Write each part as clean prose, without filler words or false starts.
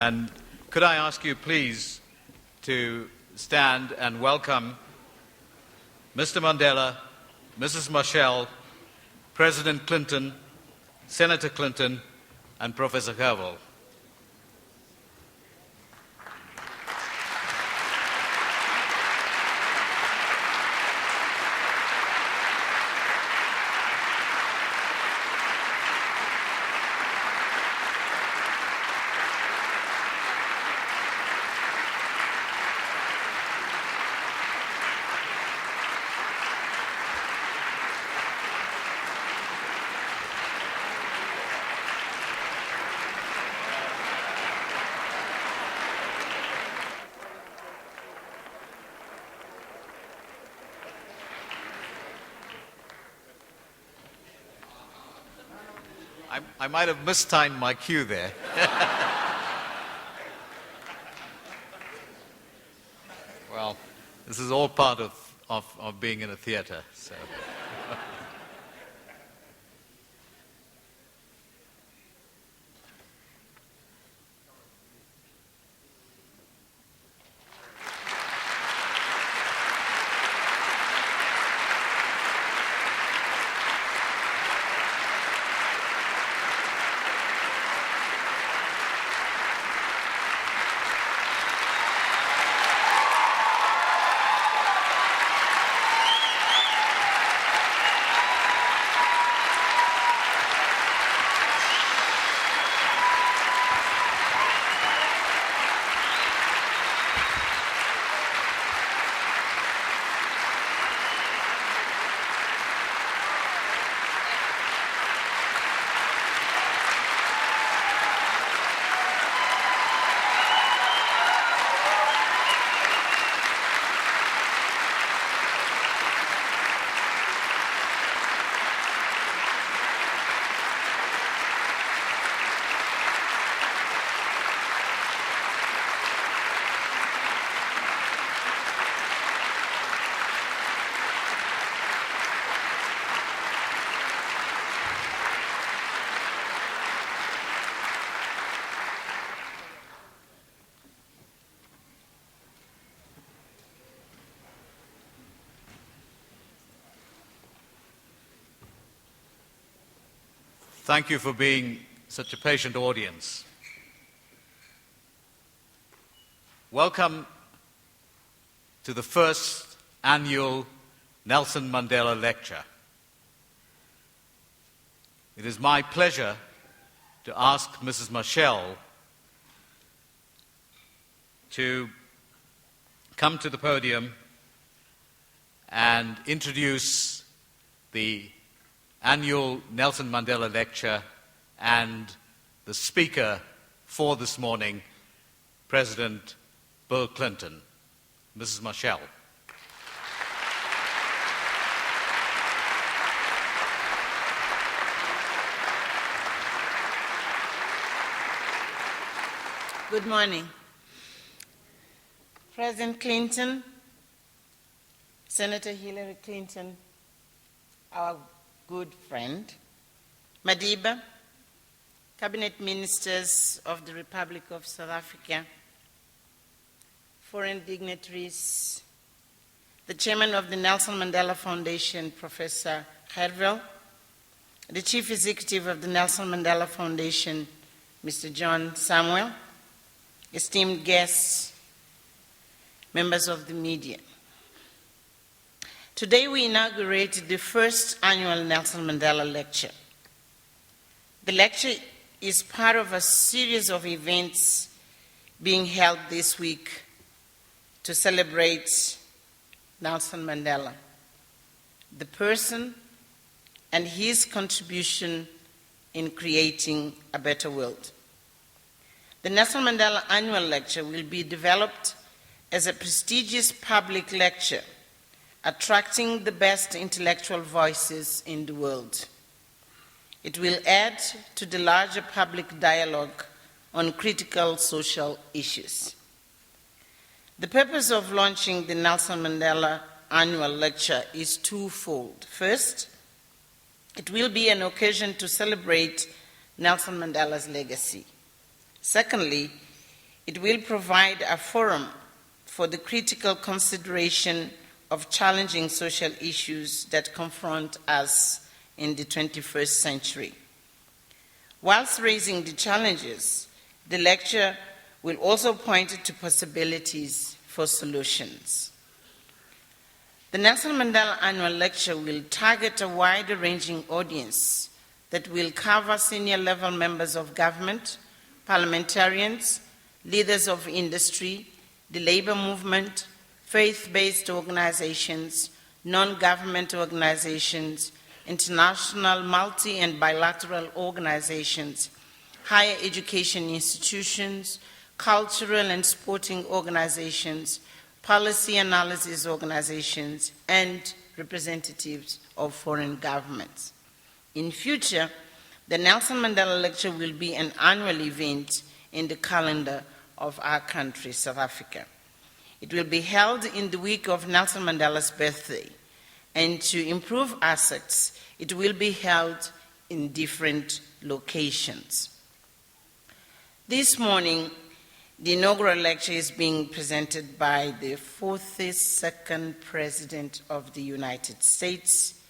And could I ask you please to stand and welcome Mr. Mandela, Mrs. Machel, President Clinton, Senator Clinton, and Professor Gerwel. I might have mistimed my cue there. Well, this is all part of being in a theater. So. Thank you for being such a patient audience. Welcome to the first annual Nelson Mandela Lecture. It is my pleasure to ask Mrs. Machel to come to the podium and introduce the annual Nelson Mandela Lecture and the speaker for this morning, President Bill Clinton. Mrs. Machel. Good morning. President Clinton, Senator Hillary Clinton, our good friend, Madiba, Cabinet Ministers of the Republic of South Africa, foreign dignitaries, the Chairman of the Nelson Mandela Foundation, Professor Gerwel, the Chief Executive of the Nelson Mandela Foundation, Mr. John Samuel, esteemed guests, members of the media. Today we inaugurated the first annual Nelson Mandela Lecture. The lecture is part of a series of events being held this week to celebrate Nelson Mandela, the person and his contribution in creating a better world. The Nelson Mandela Annual Lecture will be developed as a prestigious public lecture attracting the best intellectual voices in the world. It will add to the larger public dialogue on critical social issues. The purpose of launching the Nelson Mandela Annual Lecture is twofold. First, it will be an occasion to celebrate Nelson Mandela's legacy. Secondly, It will provide a forum for the critical consideration of challenging social issues that confront us in the 21st century. Whilst raising the challenges, the lecture will also point to possibilities for solutions. The Nelson Mandela Annual Lecture will target a wider-ranging audience that will cover senior-level members of government, parliamentarians, leaders of industry, the labor movement, faith-based organizations, non-government organizations, international multi- and bilateral organizations, higher education institutions, cultural and sporting organizations, policy analysis organizations, and representatives of foreign governments. In future, the Nelson Mandela Lecture will be an annual event in the calendar of our country, South Africa. It will be held in the week of Nelson Mandela's birthday, and to improve assets, it will be held in different locations. This morning, the inaugural lecture is being presented by the 42nd President of the United States,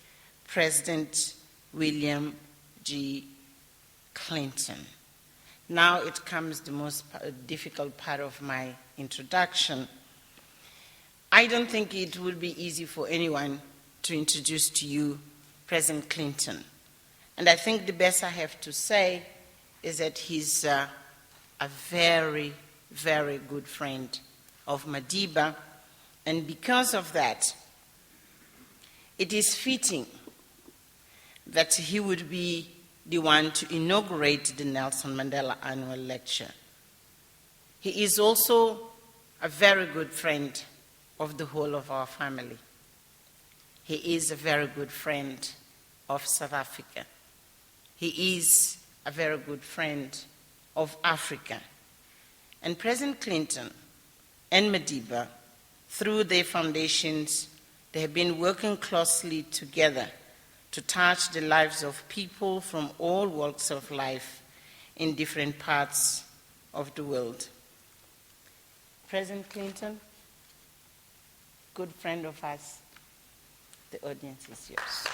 President William G. Clinton. Now it comes the most difficult part of my introduction. I don't think it would be easy for anyone to introduce to you President Clinton. And I think the best I have to say is that he's a very, very good friend of Madiba, and because of that, it is fitting that he would be the one to inaugurate the Nelson Mandela Annual Lecture. He is also a very good friend of the whole of our family. He is a very good friend of South Africa. He is a very good friend of Africa. And President Clinton and Madiba, through their foundations, they have been working closely together to touch the lives of people from all walks of life in different parts of the world. President Clinton, good friend of ours, the audience is yours.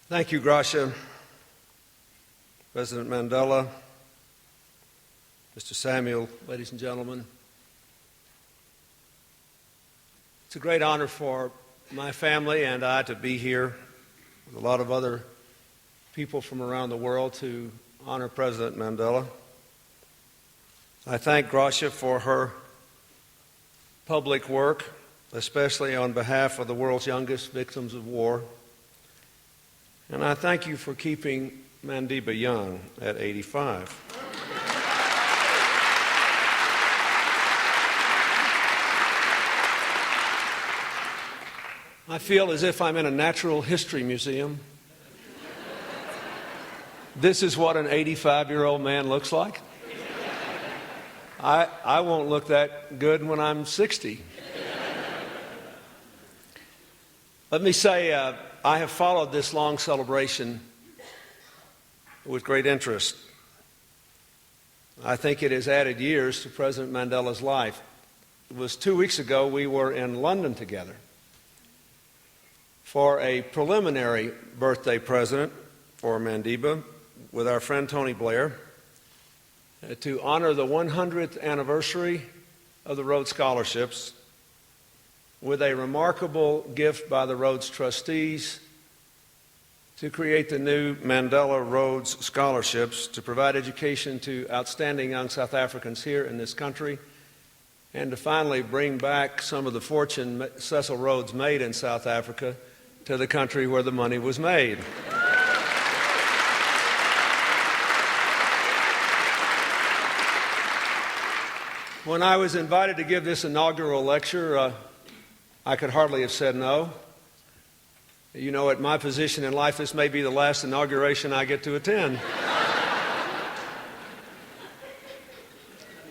Thank you, Gracia, President Mandela, Mr. Samuel, ladies and gentlemen. It's a great honor for my family and I to be here with a lot of other people from around the world to honor President Mandela. I thank Gracia for her public work, especially on behalf of the world's youngest victims of war. And I thank you for keeping Madiba young at 85. I feel as if I'm in a natural history museum. This is what an 85-year-old man looks like. I won't look that good when I'm 60. Let me say, I have followed this long celebration with great interest. I think it has added years to President Mandela's life. It was 2 weeks ago we were in London together for a preliminary birthday present for Madiba with our friend Tony Blair to honor the 100th anniversary of the Rhodes Scholarships with a remarkable gift by the Rhodes trustees to create the new Mandela Rhodes Scholarships to provide education to outstanding young South Africans here in this country and to finally bring back some of the fortune Cecil Rhodes made in South Africa to the country where the money was made. When I was invited to give this inaugural lecture, I could hardly have said no. You know, at my position in life, this may be the last inauguration I get to attend.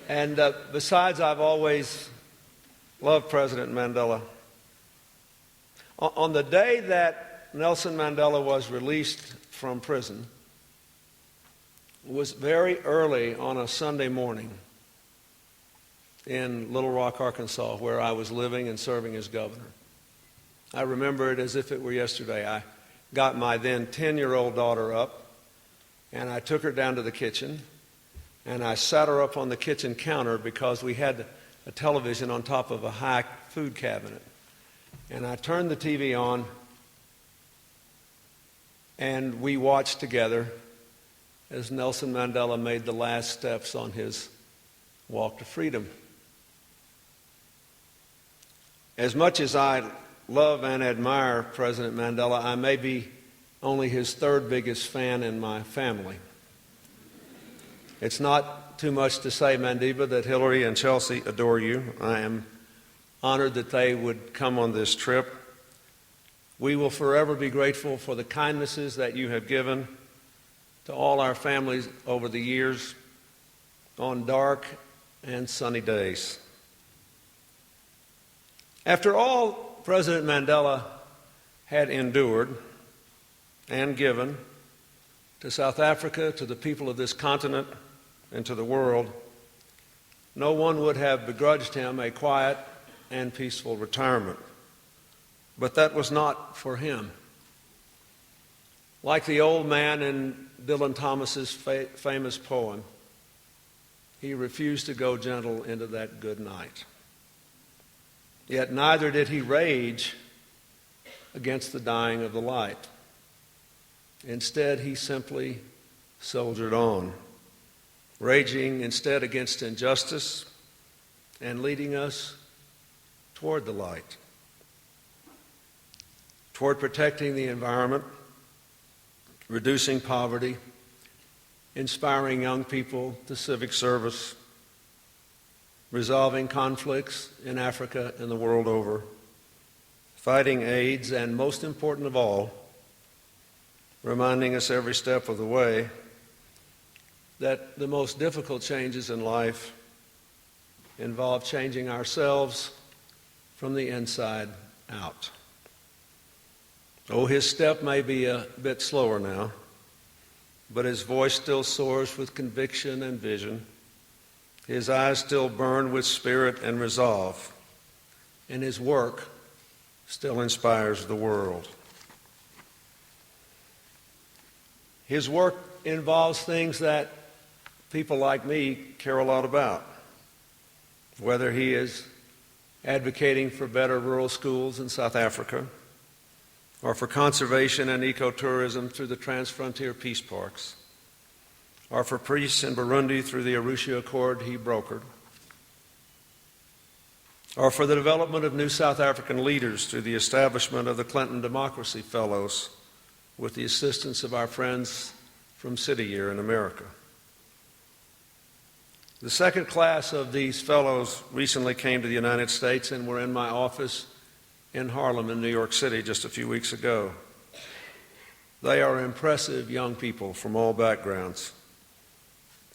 And besides, I've always loved President Mandela. On the day that Nelson Mandela was released from prison, it was very early on a Sunday morning in Little Rock, Arkansas, where I was living and serving as governor. I remember it as if it were yesterday. I got my then 10-year-old daughter up, and I took her down to the kitchen, and I sat her up on the kitchen counter because we had a television on top of a high food cabinet. And I turned the TV on, and we watched together as Nelson Mandela made the last steps on his walk to freedom. As much as I love and admire President Mandela, I may be only his third biggest fan in my family. It's not too much to say, Mandela, that Hillary and Chelsea adore you. I am honored that they would come on this trip. We will forever be grateful for the kindnesses that you have given to all our families over the years on dark and sunny days. After all President Mandela had endured and given to South Africa, to the people of this continent, and to the world, no one would have begrudged him a quiet and peaceful retirement. But that was not for him. Like the old man in Dylan Thomas's famous poem, he refused to go gentle into that good night. Yet neither did he rage against the dying of the light. Instead, he simply soldiered on, raging instead against injustice and leading us toward the light, toward protecting the environment, reducing poverty, inspiring young people to civic service, resolving conflicts in Africa and the world over, fighting AIDS, and most important of all, reminding us every step of the way that the most difficult changes in life involve changing ourselves from the inside out. Oh, his step may be a bit slower now, but his voice still soars with conviction and vision. His eyes still burn with spirit and resolve, and his work still inspires the world. His work involves things that people like me care a lot about, whether he is advocating for better rural schools in South Africa, or for conservation and ecotourism through the Transfrontier Peace Parks, or for peace in Burundi through the Arusha Accord he brokered, or for the development of new South African leaders through the establishment of the Clinton Democracy Fellows with the assistance of our friends from City Year in America. The second class of these fellows recently came to the United States and were in my office in Harlem in New York City just a few weeks ago. They are impressive young people from all backgrounds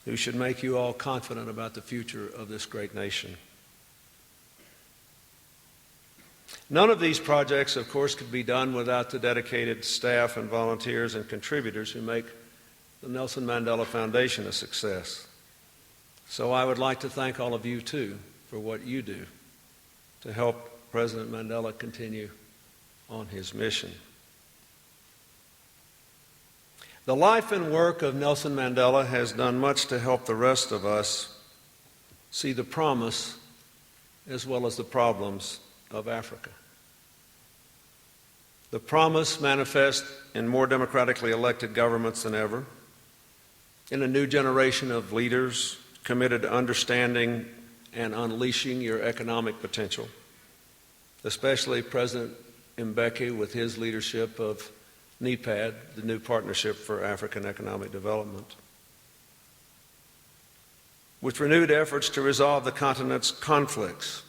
who should make you all confident about the future of this great nation. None of these projects, of course, could be done without the dedicated staff and volunteers and contributors who make the Nelson Mandela Foundation a success. So I would like to thank all of you, too, for what you do to help President Mandela continue on his mission. The life and work of Nelson Mandela has done much to help the rest of us see the promise as well as the problems of Africa. The promise manifests in more democratically elected governments than ever, in a new generation of leaders committed to understanding and unleashing your economic potential, especially President Mbeki with his leadership of NEPAD, the New Partnership for African Economic Development. With renewed efforts to resolve the continent's conflicts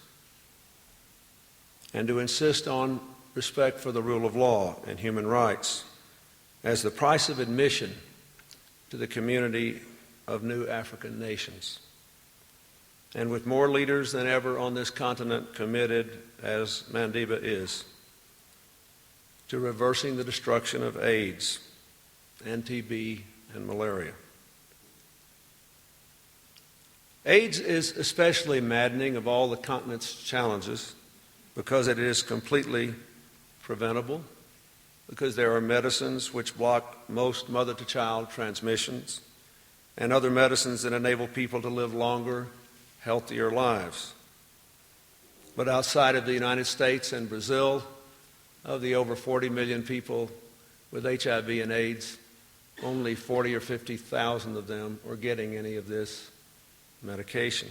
and to insist on respect for the rule of law and human rights as the price of admission to the community of new African nations. And with more leaders than ever on this continent committed, as Mandela is, to reversing the destruction of AIDS and TB and malaria. AIDS is especially maddening of all the continent's challenges because it is completely preventable, because there are medicines which block most mother-to-child transmissions and other medicines that enable people to live longer, healthier lives. But outside of the United States and Brazil, of the over 40 million people with HIV and AIDS, only 40 or 50,000 of them are getting any of this medication.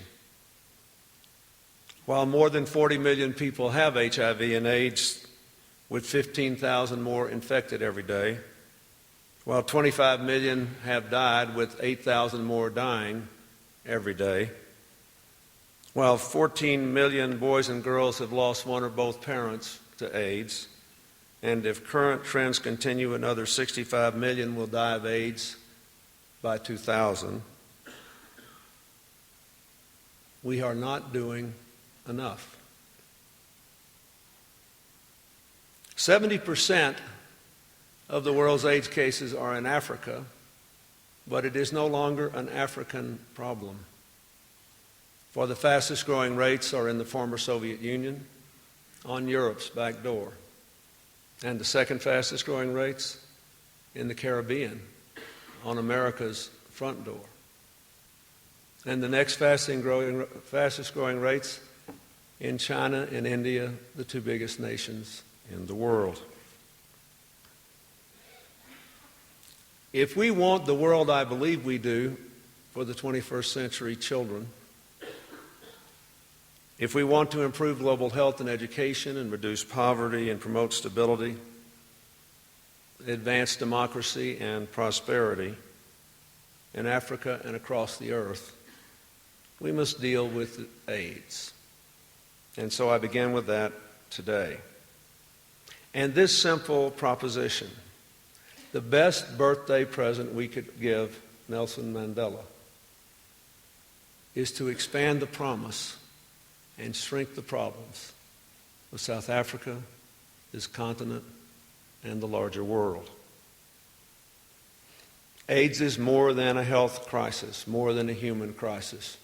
While more than 40 million people have HIV and AIDS, with 15,000 more infected every day, while 25 million have died, with 8,000 more dying every day, while 14 million boys and girls have lost one or both parents to AIDS, and if current trends continue, another 65 million will die of AIDS by 2000. We are not doing enough. 70% of the world's AIDS cases are in Africa, but it is no longer an African problem. For the fastest growing rates are in the former Soviet Union, on Europe's back door. And the second fastest growing rates in the Caribbean, on America's front door. And the next fastest growing rates in China and India, the two biggest nations in the world. If we want the world I believe we do for the 21st century children, if we want to improve global health and education and reduce poverty and promote stability, advance democracy and prosperity in Africa and across the earth, we must deal with AIDS. And so I begin with that today. And this simple proposition, the best birthday present we could give Nelson Mandela is to expand the promise and shrink the problems of South Africa, this continent, and the larger world. AIDS is more than a health crisis, more than a human crisis,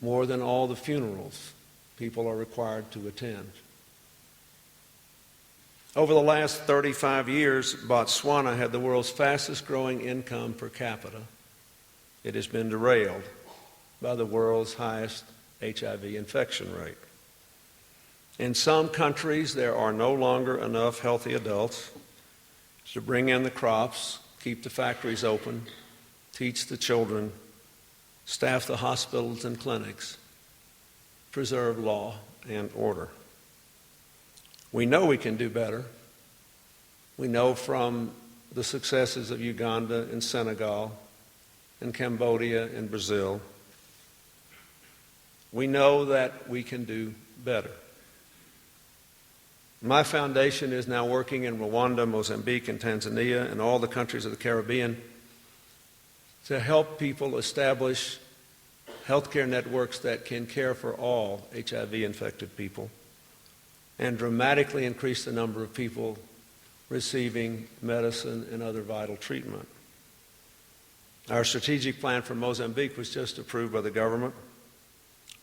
more than all the funerals people are required to attend. Over the last 35 years, Botswana had the world's fastest growing income per capita. It has been derailed by the world's highest HIV infection rate. In some countries, there are no longer enough healthy adults to bring in the crops, keep the factories open, teach the children, staff the hospitals and clinics, preserve law and order. We know we can do better. We know from the successes of Uganda and Senegal and Cambodia and Brazil. We know that we can do better. My foundation is now working in Rwanda, Mozambique, and Tanzania, and all the countries of the Caribbean to help people establish healthcare networks that can care for all HIV-infected people and dramatically increase the number of people receiving medicine and other vital treatment. Our strategic plan for Mozambique was just approved by the government,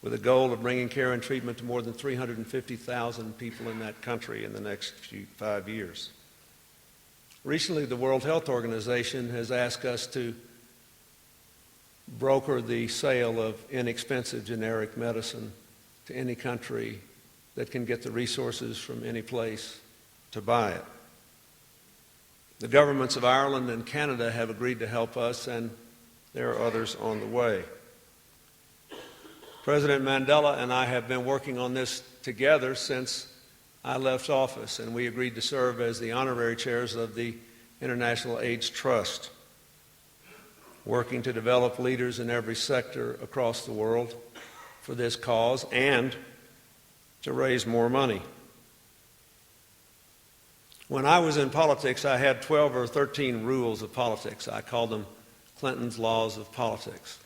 with a goal of bringing care and treatment to more than 350,000 people in that country in the next 5 years. Recently, the World Health Organization has asked us to broker the sale of inexpensive generic medicine to any country that can get the resources from any place to buy it. The governments of Ireland and Canada have agreed to help us, and there are others on the way. President Mandela and I have been working on this together since I left office, and we agreed to serve as the honorary chairs of the International AIDS Trust, working to develop leaders in every sector across the world for this cause and to raise more money. When I was in politics, I had 12 or 13 rules of politics. I called them Clinton's laws of politics.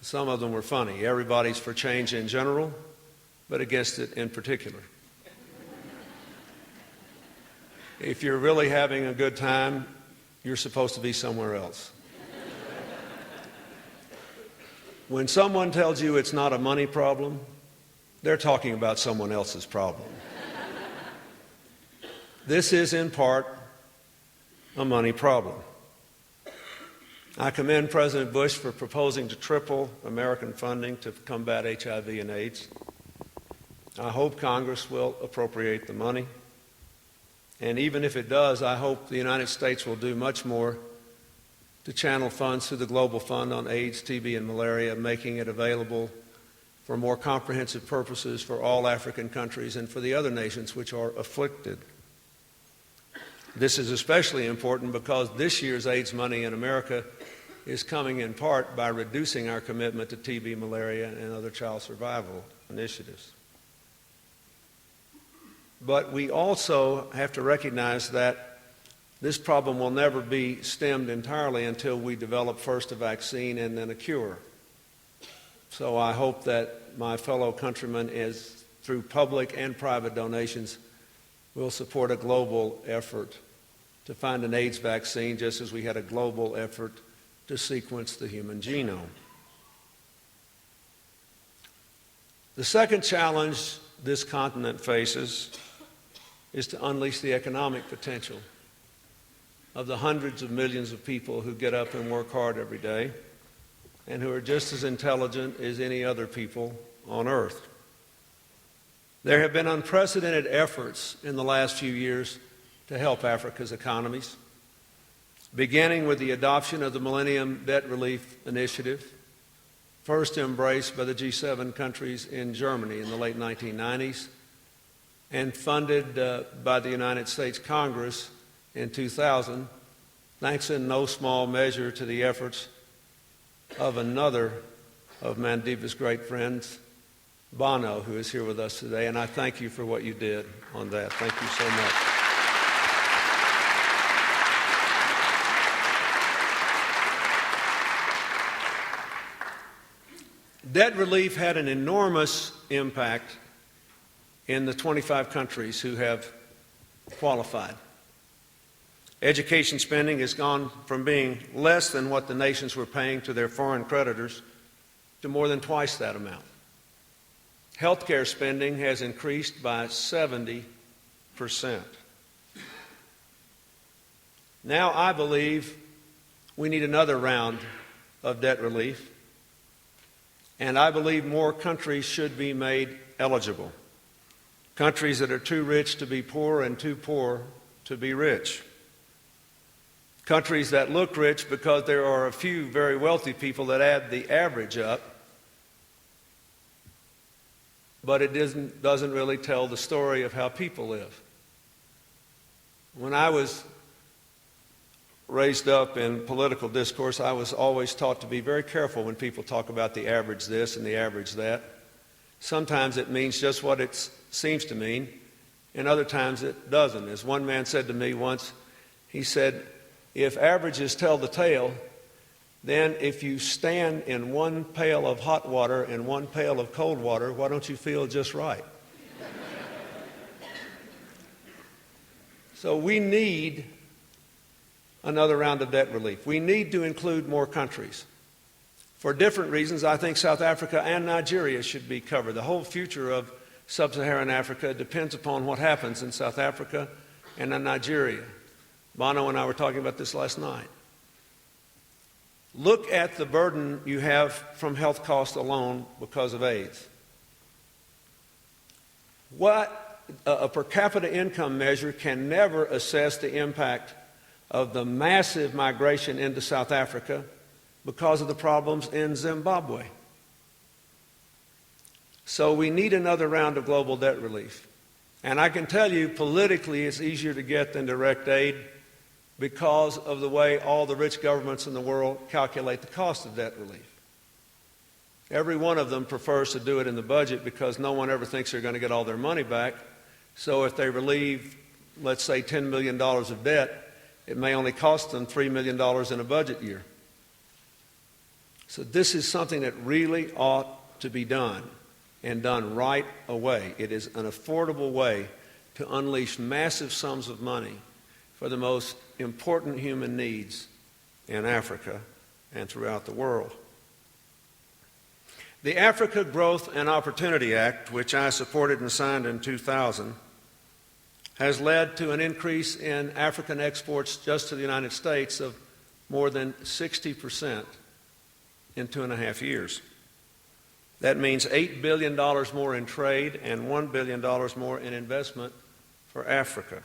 Some of them were funny. Everybody's for change in general, but against it in particular. If you're really having a good time, you're supposed to be somewhere else. When someone tells you it's not a money problem, they're talking about someone else's problem. This is, in part, a money problem. I commend President Bush for proposing to triple American funding to combat HIV and AIDS. I hope Congress will appropriate the money. And even if it does, I hope the United States will do much more to channel funds through the Global Fund on AIDS, TB, and malaria, making it available for more comprehensive purposes for all African countries and for the other nations which are afflicted. This is especially important because this year's AIDS money in America is coming in part by reducing our commitment to TB, malaria, and other child survival initiatives. But we also have to recognize that this problem will never be stemmed entirely until we develop first a vaccine and then a cure. So I hope that my fellow countrymen, through public and private donations, will support a global effort to find an AIDS vaccine, just as we had a global effort to sequence the human genome. The second challenge this continent faces is to unleash the economic potential of the hundreds of millions of people who get up and work hard every day and who are just as intelligent as any other people on earth. There have been unprecedented efforts in the last few years to help Africa's economies, beginning with the adoption of the Millennium Debt Relief Initiative, first embraced by the G7 countries in Germany in the late 1990s, and funded by the United States Congress in 2000, thanks in no small measure to the efforts of another of Mandeba's great friends, Bono, who is here with us today, and I thank you for what you did on that. Thank you so much. Debt relief had an enormous impact in the 25 countries who have qualified. Education spending has gone from being less than what the nations were paying to their foreign creditors to more than twice that amount. Healthcare spending has increased by 70%. Now I believe we need another round of debt relief, and I believe more countries should be made eligible. Countries that are too rich to be poor and too poor to be rich. Countries that look rich because there are a few very wealthy people that add the average up, but it doesn't really tell the story of how people live. When I was raised up in political discourse, I was always taught to be very careful when people talk about the average this and the average that. Sometimes it means just what it seems to mean, and other times it doesn't. As one man said to me once, he said, if averages tell the tale, then if you stand in one pail of hot water and one pail of cold water, why don't you feel just right? So we need another round of debt relief. We need to include more countries. For different reasons, I think South Africa and Nigeria should be covered. The whole future of sub-Saharan Africa depends upon what happens in South Africa and in Nigeria. Bono and I were talking about this last night. Look at the burden you have from health costs alone because of AIDS. What a per capita income measure can never assess the impact of the massive migration into South Africa because of the problems in Zimbabwe. So we need another round of global debt relief. And I can tell you, politically, it's easier to get than direct aid because of the way all the rich governments in the world calculate the cost of debt relief. Every one of them prefers to do it in the budget because no one ever thinks they're going to get all their money back. So if they relieve let's say, $10 million of debt, it may only cost them $3 million in a budget year. So this is something that really ought to be done, and done right away. It is an affordable way to unleash massive sums of money for the most important human needs in Africa and throughout the world. The Africa Growth and Opportunity Act, which I supported and signed in 2000, has led to an increase in African exports just to the United States of more than 60% in 2.5 years. That means $8 billion more in trade and $1 billion more in investment for Africa.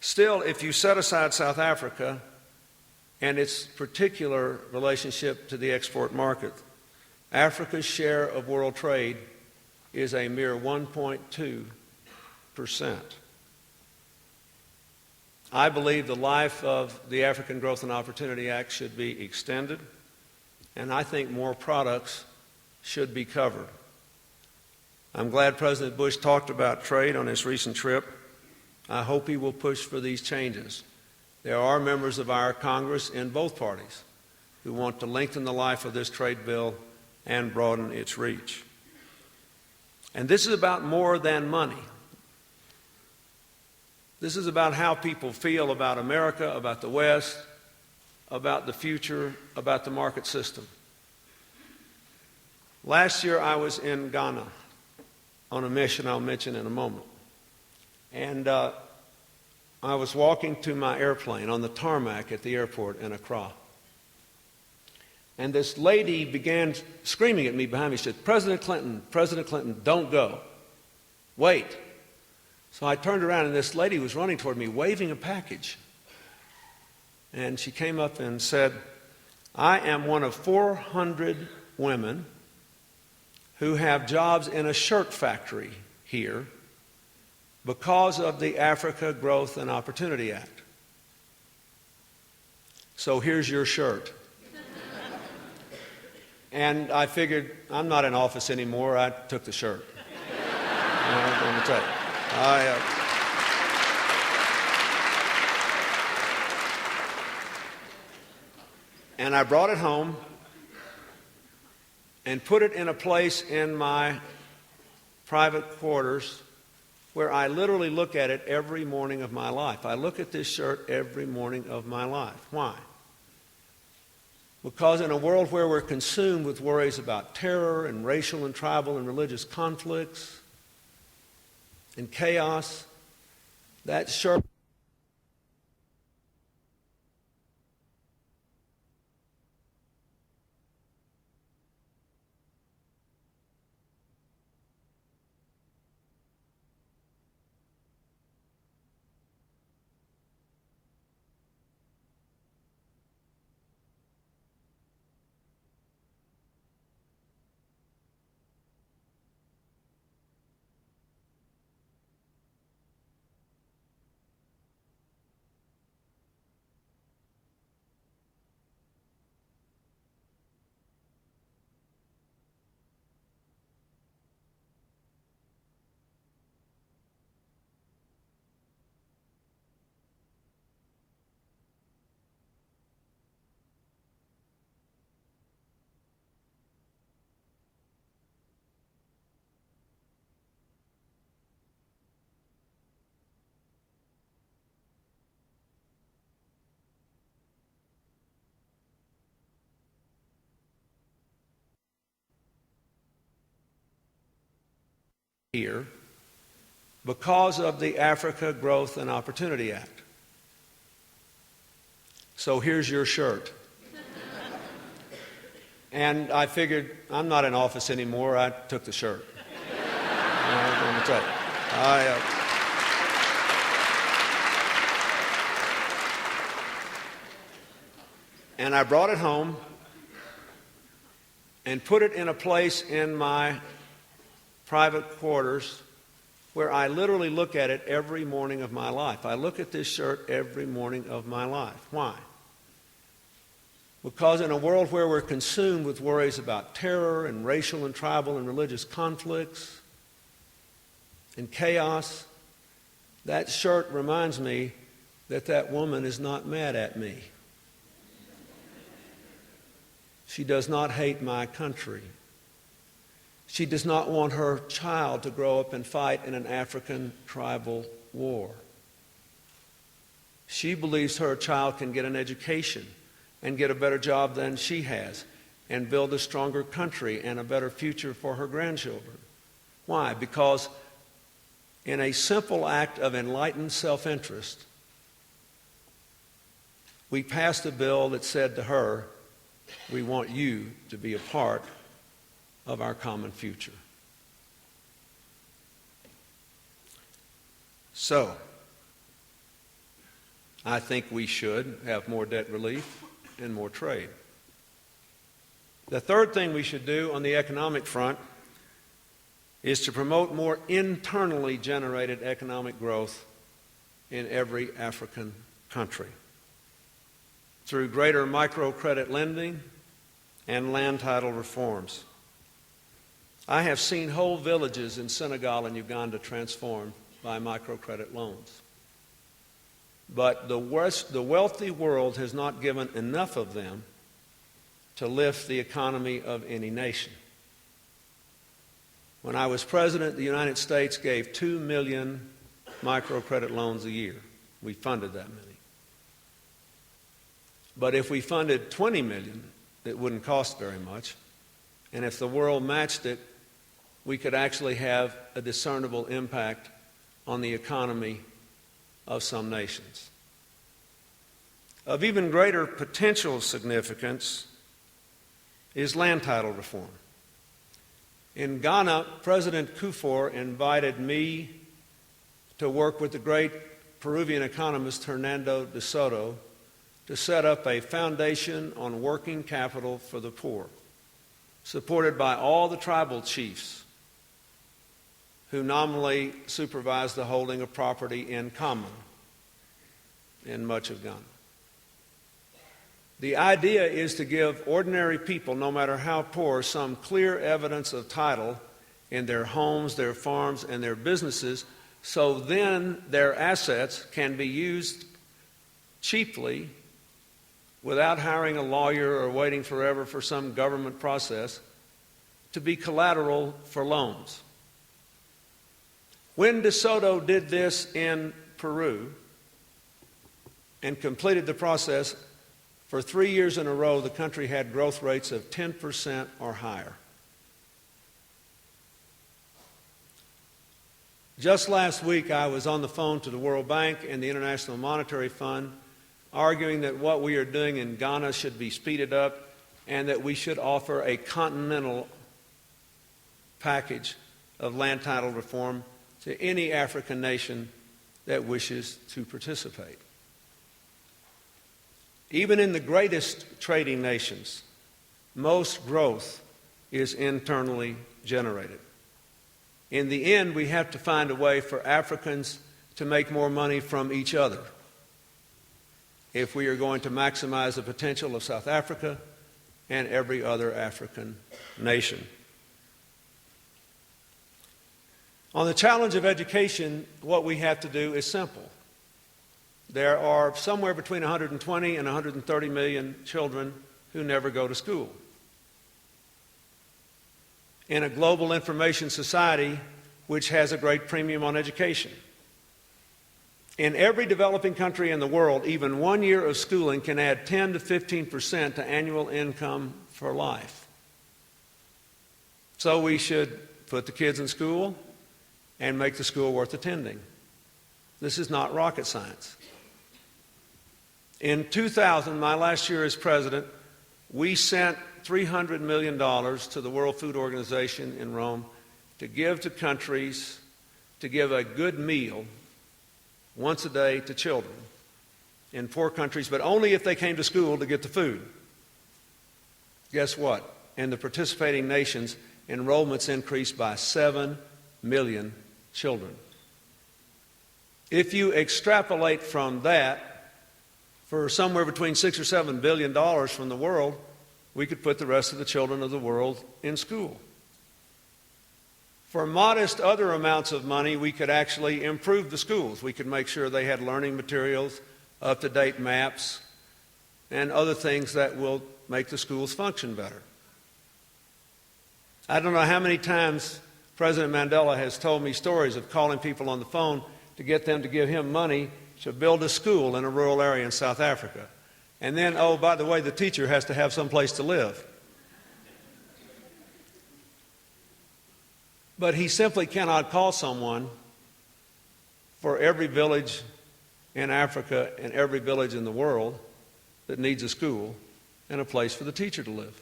Still, if you set aside South Africa and its particular relationship to the export market, Africa's share of world trade is a mere 1.2%. I believe the life of the African Growth and Opportunity Act should be extended, and I think more products should be covered. I'm glad President Bush talked about trade on his recent trip. I hope he will push for these changes. There are members of our Congress in both parties who want to lengthen the life of this trade bill and broaden its reach. And this is about more than money. This is about how people feel about America, about the West, about the future, about the market system. Last year I was in Ghana on a mission I'll mention in a moment. And I was walking to my airplane on the tarmac at the airport in Accra. And this lady began screaming at me behind me. She said, President Clinton, don't go. Wait. So I turned around and this lady was running toward me waving a package. And she came up and said, I am one of 400 women who have jobs in a shirt factory here because of the Africa Growth and Opportunity Act. So here's your shirt. And I figured, I'm not in office anymore. I took the shirt. I'm going to tell you. And I brought it home and put it in a place in my private quarters where I literally look at it every morning of my life. I look at this shirt every morning of my life. Why? Because in a world where we're consumed with worries about terror and racial and tribal and religious conflicts and chaos, that shirt here because of the Africa Growth and Opportunity Act. So here's your shirt. And I figured, I'm not in office anymore. I took the shirt. I'm going to tell you. And I brought it home and put it in a place in my private quarters where I literally look at it every morning of my life. I look at this shirt every morning of my life. Why? Because in a world where we're consumed with worries about terror and racial and tribal and religious conflicts and chaos, That shirt reminds me that that woman is not mad at me. She does not hate my country. She does not want her child to grow up and fight in an African tribal war. She believes her child can get an education and get a better job than she has and build a stronger country and a better future for her grandchildren. Why? Because in a simple act of enlightened self-interest, we passed a bill that said to her, we want you to be a part of our common future. So, I think we should have more debt relief and more trade. The third thing we should do on the economic front is to promote more internally generated economic growth in every African country through greater microcredit lending and land title reforms. I have seen whole villages in Senegal and Uganda transformed by microcredit loans. But the wealthy world has not given enough of them to lift the economy of any nation. When I was president, the United States gave 2 million microcredit loans a year. We funded that many. But if we funded 20 million, it wouldn't cost very much. And if the world matched it, we could actually have a discernible impact on the economy of some nations. Of even greater potential significance is land title reform. In Ghana, President Kufuor invited me to work with the great Peruvian economist Hernando de Soto to set up a foundation on working capital for the poor, supported by all the tribal chiefs who nominally supervise the holding of property in common in much of Ghana. The idea is to give ordinary people, no matter how poor, some clear evidence of title in their homes, their farms, and their businesses, so then their assets can be used cheaply without hiring a lawyer or waiting forever for some government process to be collateral for loans. When De Soto did this in Peru and completed the process, for 3 years in a row, the country had growth rates of 10% or higher. Just last week, I was on the phone to the World Bank and the International Monetary Fund, arguing that what we are doing in Ghana should be speeded up and that we should offer a continental package of land title reform to any African nation that wishes to participate. Even in the greatest trading nations, most growth is internally generated. In the end, we have to find a way for Africans to make more money from each other if we are going to maximize the potential of South Africa and every other African nation. On the challenge of education, what we have to do is simple. There are somewhere between 120 and 130 million children who never go to school. In a global information society which has a great premium on education. In every developing country in the world, even 1 year of schooling can add 10 to 15% to annual income for life. So we should put the kids in school and make the school worth attending. This is not rocket science. In 2000, my last year as president, we sent $300 million to the World Food Organization in Rome to give to countries, to give a good meal once a day to children in poor countries, but only if they came to school to get the food. Guess what? In the participating nations, enrollments increased by 7 million children. If you extrapolate from that, for somewhere between $6 or $7 billion from the world, we could put the rest of the children of the world in school. For modest other amounts of money, we could actually improve the schools. We could make sure they had learning materials, up-to-date maps, and other things that will make the schools function better. I don't know how many times President Mandela has told me stories of calling people on the phone to get them to give him money to build a school in a rural area in South Africa. And then, oh, by the way, the teacher has to have some place to live. But he simply cannot call someone for every village in Africa and every village in the world that needs a school and a place for the teacher to live.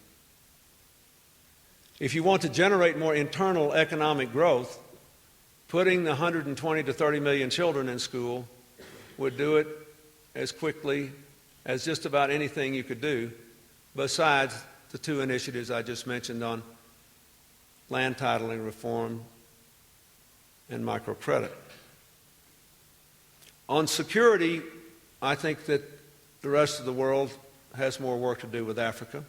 If you want to generate more internal economic growth, putting the 120 to 30 million children in school would do it as quickly as just about anything you could do, besides the two initiatives I just mentioned on land titling reform and microcredit. On security, I think that the rest of the world has more work to do with Africa.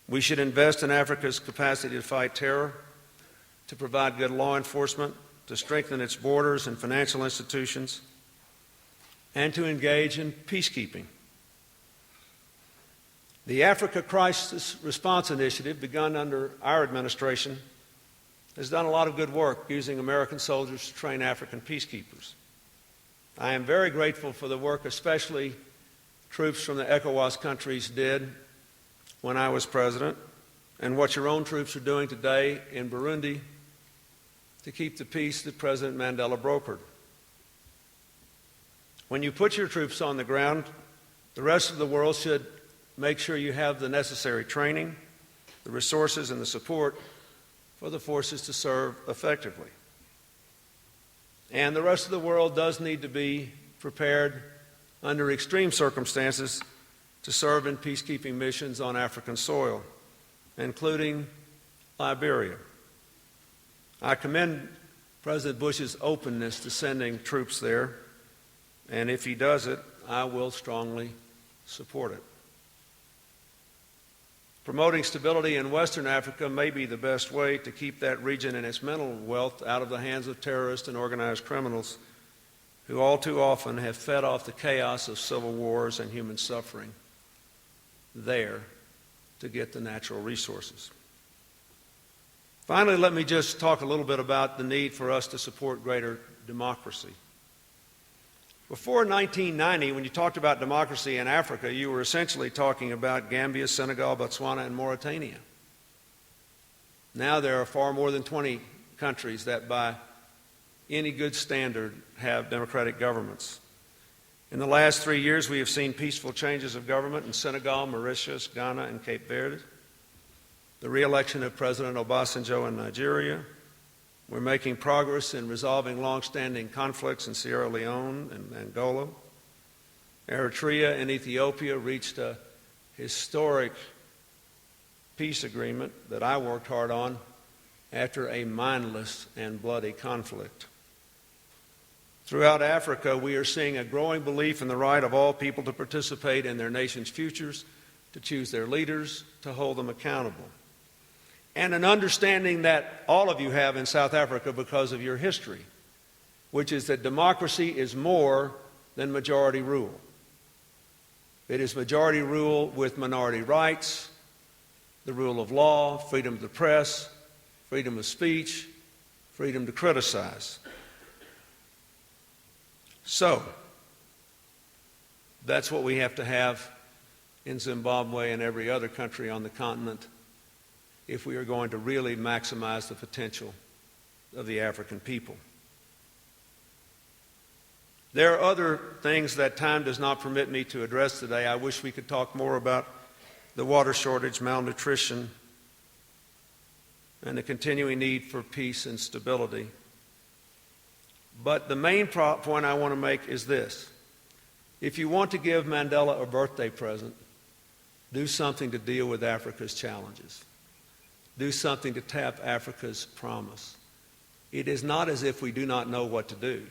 We should invest in Africa's capacity to fight terror, to provide good law enforcement, to strengthen its borders and financial institutions, and to engage in peacekeeping. The Africa Crisis Response Initiative, begun under our administration, has done a lot of good work using American soldiers to train African peacekeepers. I am very grateful for the work especially troops from the ECOWAS countries did when I was president, and what your own troops are doing today in Burundi to keep the peace that President Mandela brokered. When you put your troops on the ground, the rest of the world should make sure you have the necessary training, the resources, and the support for the forces to serve effectively. And the rest of the world does need to be prepared under extreme circumstances to serve in peacekeeping missions on African soil, including Liberia. I commend President Bush's openness to sending troops there, and if he does it, I will strongly support it. Promoting stability in Western Africa may be the best way to keep that region and its mental wealth out of the hands of terrorists and organized criminals who all too often have fed off the chaos of civil wars and human suffering there to get the natural resources. Finally, let me just talk a little bit about the need for us to support greater democracy. Before 1990, when you talked about democracy in Africa, you were essentially talking about Gambia, Senegal, Botswana, and Mauritania. Now there are far more than 20 countries that, by any good standard, have democratic governments. In the last 3 years, we have seen peaceful changes of government in Senegal, Mauritius, Ghana, and Cape Verde. The re-election of President Obasanjo in Nigeria. We're making progress in resolving long-standing conflicts in Sierra Leone and Angola. Eritrea and Ethiopia reached a historic peace agreement that I worked hard on after a mindless and bloody conflict. Throughout Africa, we are seeing a growing belief in the right of all people to participate in their nation's futures, to choose their leaders, to hold them accountable. And an understanding that all of you have in South Africa because of your history, which is that democracy is more than majority rule. It is majority rule with minority rights, the rule of law, freedom of the press, freedom of speech, freedom to criticize. So, that's what we have to have in Zimbabwe and every other country on the continent if we are going to really maximize the potential of the African people. There are other things that time does not permit me to address today. I wish we could talk more about the water shortage, malnutrition, and the continuing need for peace and stability. But the main point I want to make is this. If you want to give Mandela a birthday present, do something to deal with Africa's challenges. Do something to tap Africa's promise. It is not as if we do not know what to do.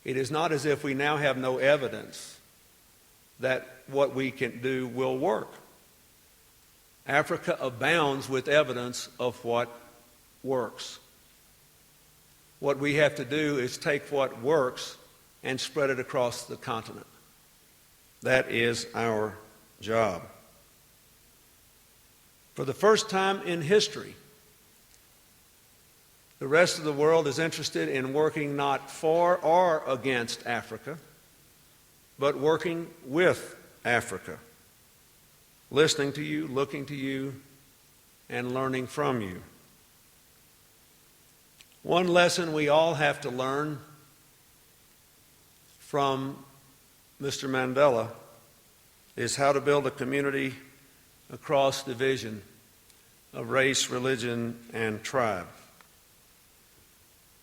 It is not as if we now have no evidence that what we can do will work. Africa abounds with evidence of what works. What we have to do is take what works and spread it across the continent. That is our job. For the first time in history, the rest of the world is interested in working not for or against Africa, but working with Africa, listening to you, looking to you, and learning from you. One lesson we all have to learn from Mr. Mandela is how to build a community across division of race, religion, and tribe.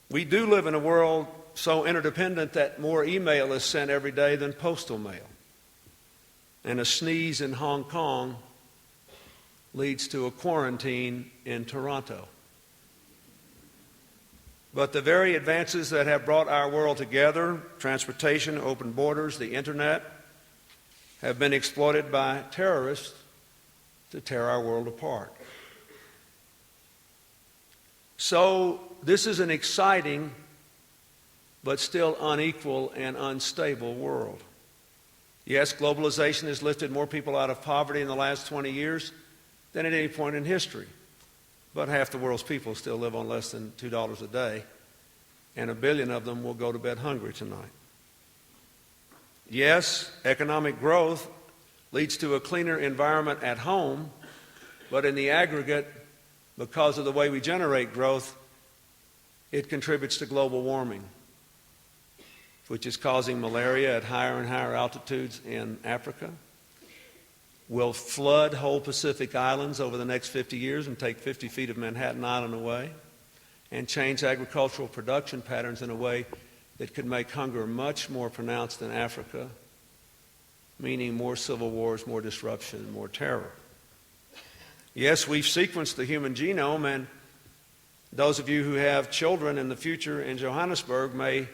We do live in a world so interdependent that more email is sent every day than postal mail. And a sneeze in Hong Kong leads to a quarantine in Toronto. But the very advances that have brought our world together, transportation, open borders, the internet, have been exploited by terrorists to tear our world apart. So this is an exciting but still unequal and unstable world. Yes, globalization has lifted more people out of poverty in the last 20 years than at any point in history. But half the world's people still live on less than $2 a day, and 1 billion of them will go to bed hungry tonight. Yes, economic growth leads to a cleaner environment at home, but in the aggregate, because of the way we generate growth, it contributes to global warming, which is causing malaria at higher and higher altitudes in Africa, will flood whole Pacific Islands over the next 50 years and take 50 feet of Manhattan Island away, and change agricultural production patterns in a way that could make hunger much more pronounced in Africa, meaning more civil wars, more disruption, more terror. Yes, we've sequenced the human genome, and those of you who have children in the future in Johannesburg may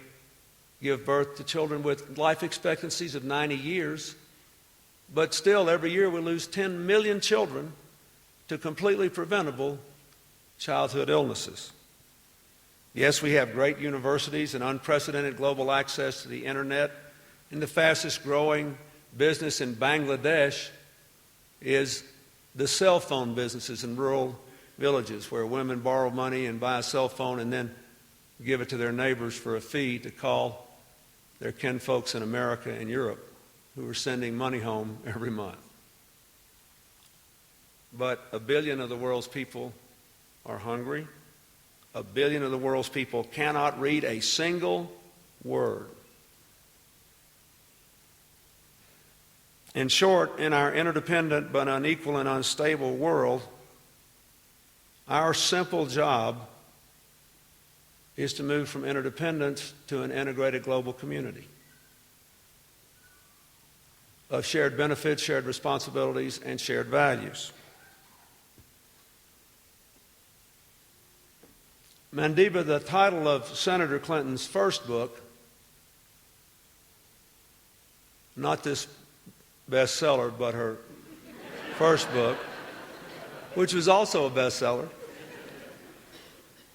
give birth to children with life expectancies of 90 years, but still every year we lose 10 million children to completely preventable childhood illnesses. Yes, we have great universities and unprecedented global access to the internet, and the fastest growing business in Bangladesh is the cell phone businesses in rural villages where women borrow money and buy a cell phone and then give it to their neighbors for a fee to call their kinfolks in America and Europe who are sending money home every month. But 1 billion of the world's people are hungry. 1 billion of the world's people cannot read a single word. In short, in our interdependent but unequal and unstable world, our simple job is to move from interdependence to an integrated global community of shared benefits, shared responsibilities, and shared values. Mandela, the title of Senator Clinton's first book, not this bestseller, but her first book, which was also a bestseller,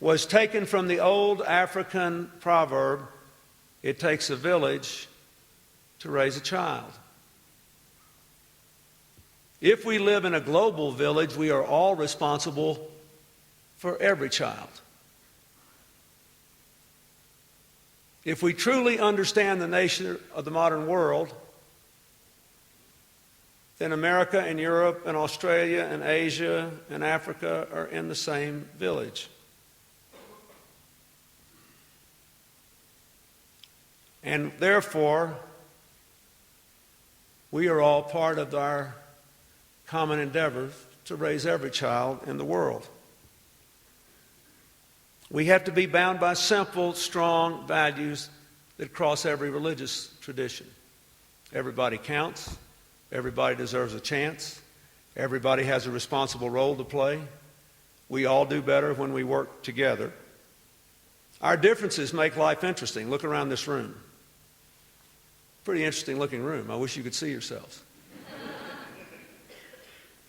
was taken from the old African proverb, "It takes a village to raise a child." If we live in a global village, we are all responsible for every child. If we truly understand the nature of the modern world, then America and Europe and Australia and Asia and Africa are in the same village. And therefore, we are all part of our common endeavor to raise every child in the world. We have to be bound by simple, strong values that cross every religious tradition. Everybody counts. Everybody deserves a chance. Everybody has a responsible role to play. We all do better when we work together. Our differences make life interesting. Look around this room. Pretty interesting looking room. I wish you could see yourselves.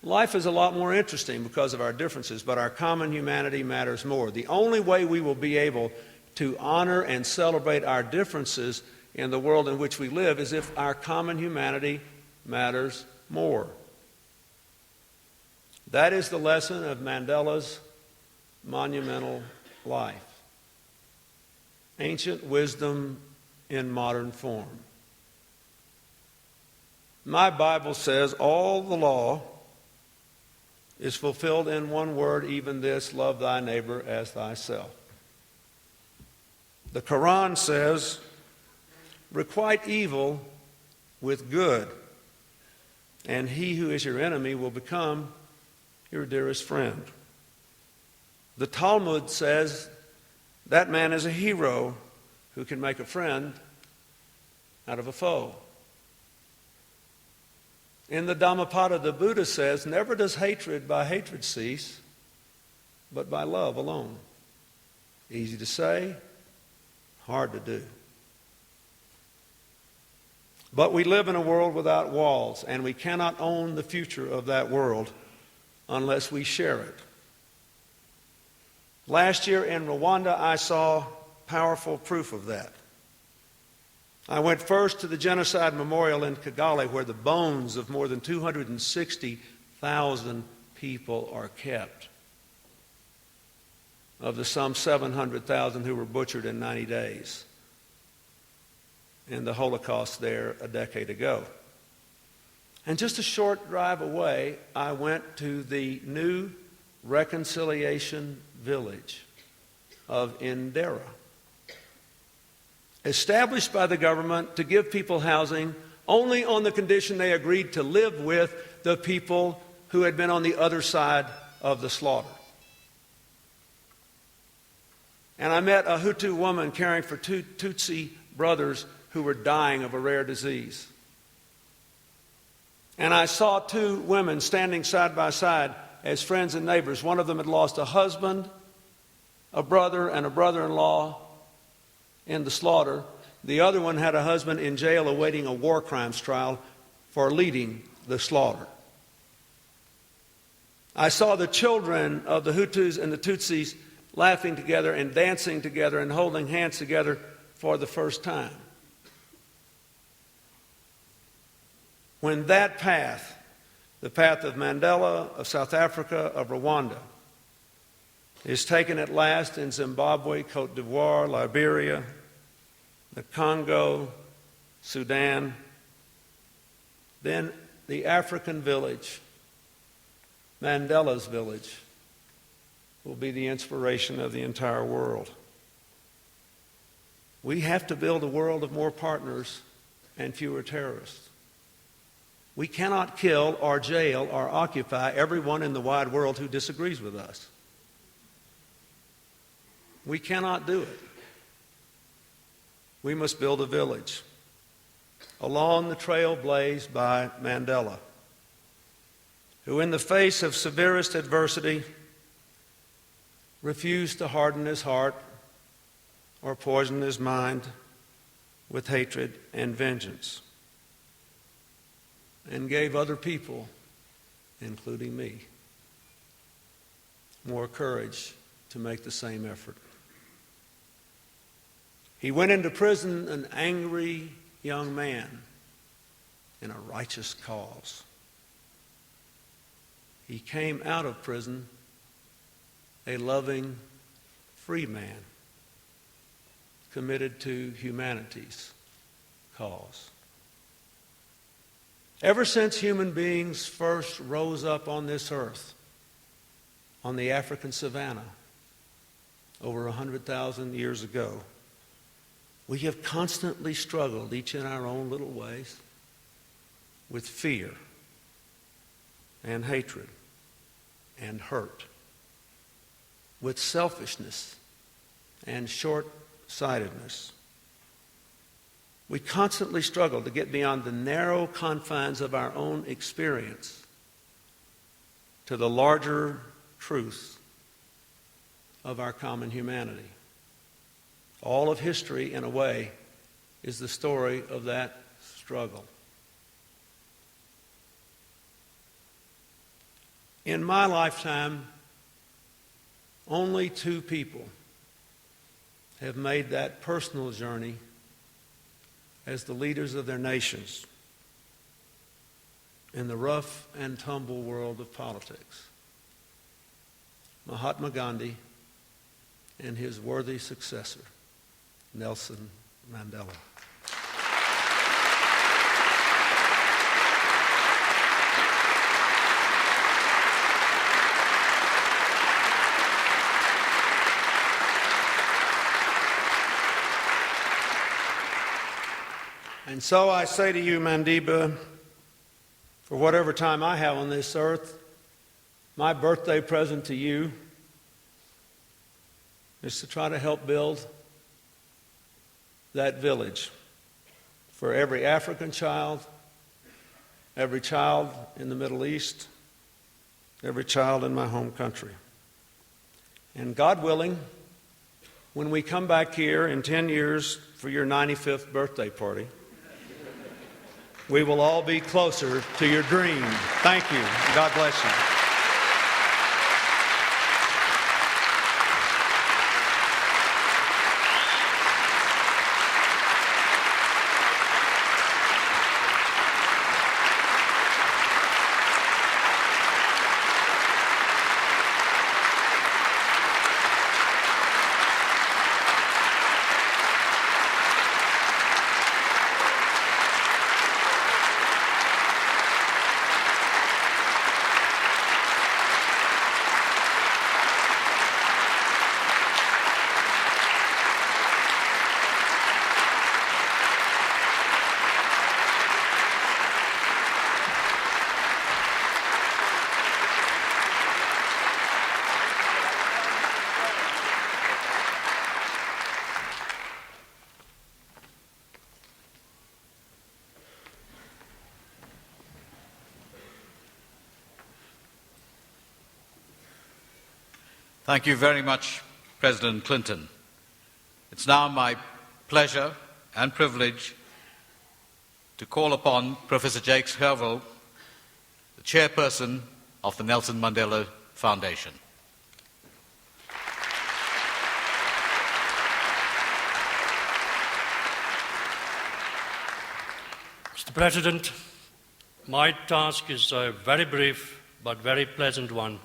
Life is a lot more interesting because of our differences, but our common humanity matters more. The only way we will be able to honor and celebrate our differences in the world in which we live as if our common humanity matters more. That is the lesson of Mandela's monumental life. Ancient wisdom in modern form. My Bible says all the law is fulfilled in one word, even this, love thy neighbor as thyself. The Quran says, requite evil with good, and he who is your enemy will become your dearest friend. The Talmud says that man is a hero who can make a friend out of a foe. In the Dhammapada, the Buddha says, never does hatred by hatred cease, but by love alone. Easy to say, hard to do. But we live in a world without walls, and we cannot own the future of that world unless we share it. Last year in Rwanda, I saw powerful proof of that. I went first to the Genocide Memorial in Kigali, where the bones of more than 260,000 people are kept, of the some 700,000 who were butchered in 90 days in the Holocaust there a decade ago. And just a short drive away, I went to the new reconciliation village of Indera, established by the government to give people housing only on the condition they agreed to live with the people who had been on the other side of the slaughter. And I met a Hutu woman caring for two Tutsi brothers who were dying of a rare disease. And I saw two women standing side by side as friends and neighbors. One of them had lost a husband, a brother, and a brother-in-law in the slaughter. The other one had a husband in jail awaiting a war crimes trial for leading the slaughter. I saw the children of the Hutus and the Tutsis laughing together and dancing together and holding hands together for the first time. When that path, the path of Mandela, of South Africa, of Rwanda, is taken at last in Zimbabwe, Cote d'Ivoire, Liberia, the Congo, Sudan, then the African village, Mandela's village, will be the inspiration of the entire world. We have to build a world of more partners and fewer terrorists. We cannot kill or jail or occupy everyone in the wide world who disagrees with us. We cannot do it. We must build a village along the trail blazed by Mandela, who in the face of severest adversity refused to harden his heart or poison his mind with hatred and vengeance, and gave other people, including me, more courage to make the same effort. He went into prison an angry young man in a righteous cause. He came out of prison a loving, free man committed to humanity's cause. Ever since human beings first rose up on this earth, on the African savannah, over 100,000 years ago, we have constantly struggled, each in our own little ways, with fear and hatred and hurt, with selfishness and short-sightedness. We constantly struggle to get beyond the narrow confines of our own experience to the larger truth of our common humanity. All of history, in a way, is the story of that struggle. In my lifetime, only two people have made that personal journey as the leaders of their nations in the rough and tumble world of politics. Mahatma Gandhi and his worthy successor, Nelson Mandela. And so I say to you, Mandela, for whatever time I have on this earth, my birthday present to you is to try to help build that village for every African child, every child in the Middle East, every child in my home country. And God willing, when we come back here in 10 years for your 95th birthday party, we will all be closer to your dream. Thank you. God bless you. Thank you very much, President Clinton. It's now my pleasure and privilege to call upon Professor Jakes Gerwel, the chairperson of the Nelson Mandela Foundation. Mr. President, my task is a very brief but very pleasant one,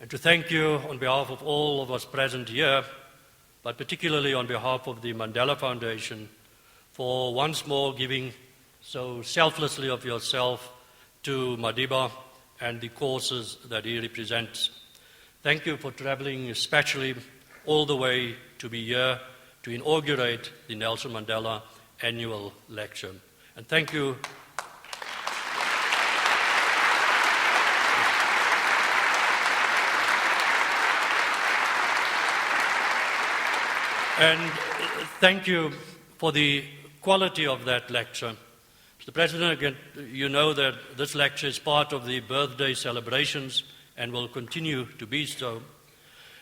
and to thank you on behalf of all of us present here, but particularly on behalf of the Mandela Foundation, for once more giving so selflessly of yourself to Madiba and the causes that he represents. Thank you for traveling especially all the way to be here to inaugurate the Nelson Mandela Annual Lecture. And thank you. And thank you for the quality of that lecture. Mr. President, again, you know that this lecture is part of the birthday celebrations and will continue to be so.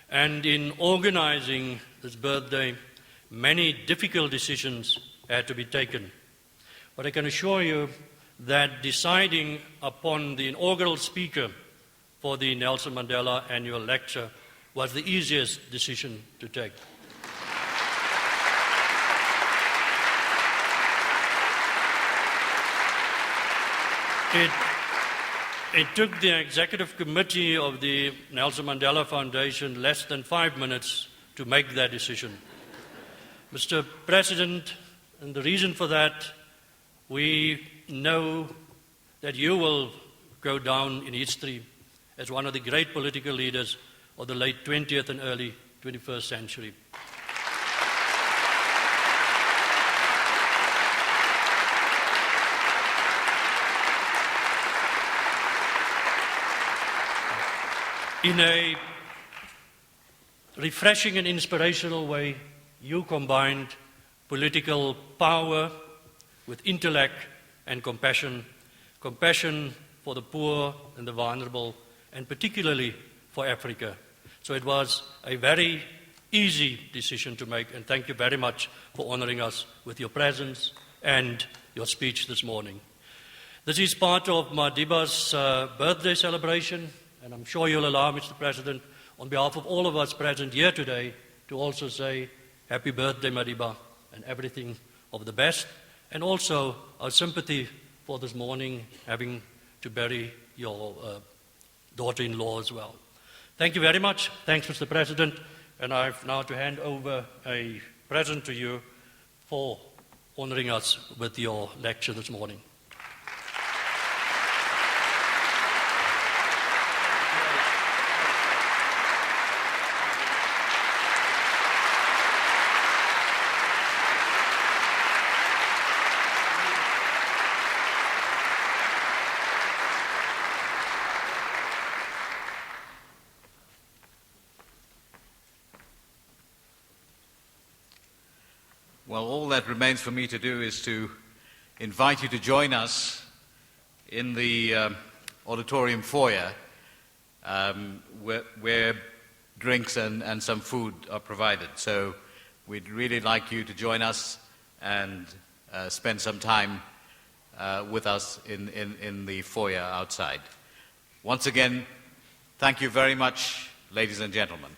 And in organizing this birthday, many difficult decisions had to be taken. But I can assure you that deciding upon the inaugural speaker for the Nelson Mandela Annual Lecture was the easiest decision to take. It took the executive committee of the Nelson Mandela Foundation less than 5 minutes to make that decision. Mr. President, and the reason for that, we know that you will go down in history as one of the great political leaders of the late 20th and early 21st century. In a refreshing and inspirational way, you combined political power with intellect and compassion, compassion for the poor and the vulnerable, and particularly for Africa. So it was a very easy decision to make, and thank you very much for honoring us with your presence and your speech this morning. This is part of Madiba's birthday celebration, and I'm sure you'll allow, Mr. President, on behalf of all of us present here today, to also say happy birthday, Madiba, and everything of the best. And also our sympathy for this morning having to bury your daughter-in-law as well. Thank you very much. Thanks, Mr. President. And I have now to hand over a present to you for honoring us with your lecture this morning. Well, all that remains for me to do is to invite you to join us in the auditorium foyer where drinks and some food are provided. So we'd really like you to join us and spend some time with us in the foyer outside. Once again, thank you very much, ladies and gentlemen.